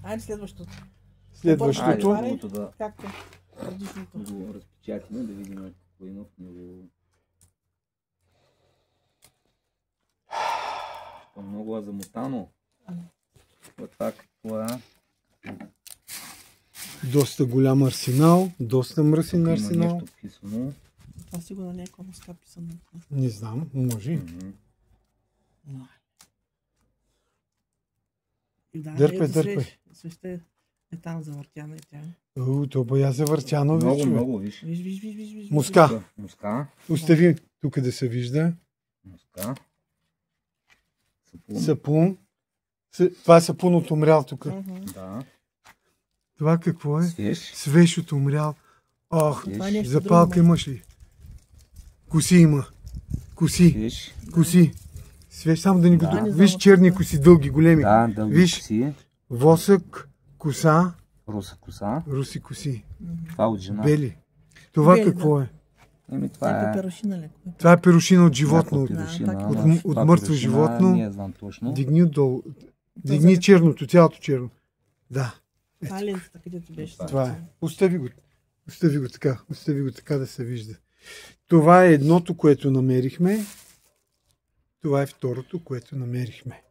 Айде следващото. Следващото. Да Както? Предишното. го разпечатаме, да видим какво има в него. Много замотано. Това какво е? Доста голям арсенал, доста мръсен Има арсенал. нещо писано. Това сигурно не е комуска писано. Не знам, може. Дърпай. Също е там завъртяна и тя. То боя завъртяно. Много, виж. Виж. Муска. Муска. Тук да се вижда. Муска. Сапун. Това е сапун от умрял тук. Да. Това какво е? Свеж от умрял. Ох, е запалка имаш ли? Коси има. Коси. Свеж, само да ни го... Виж черни коси, дълги, големи. Да, дълги коси. Восък, коса. Руси коси. Това от жена. Бели. Това какво е? Това е перушина ли? Това е перушина от животно. От мъртво животно. Не знам точно. Дигни отдолу. Дигни черното, цялото черно. Да. Това е лентата, където беше. Това е. Остави го така да се вижда. Това е едното, което намерихме. Това е второто, което намерихме.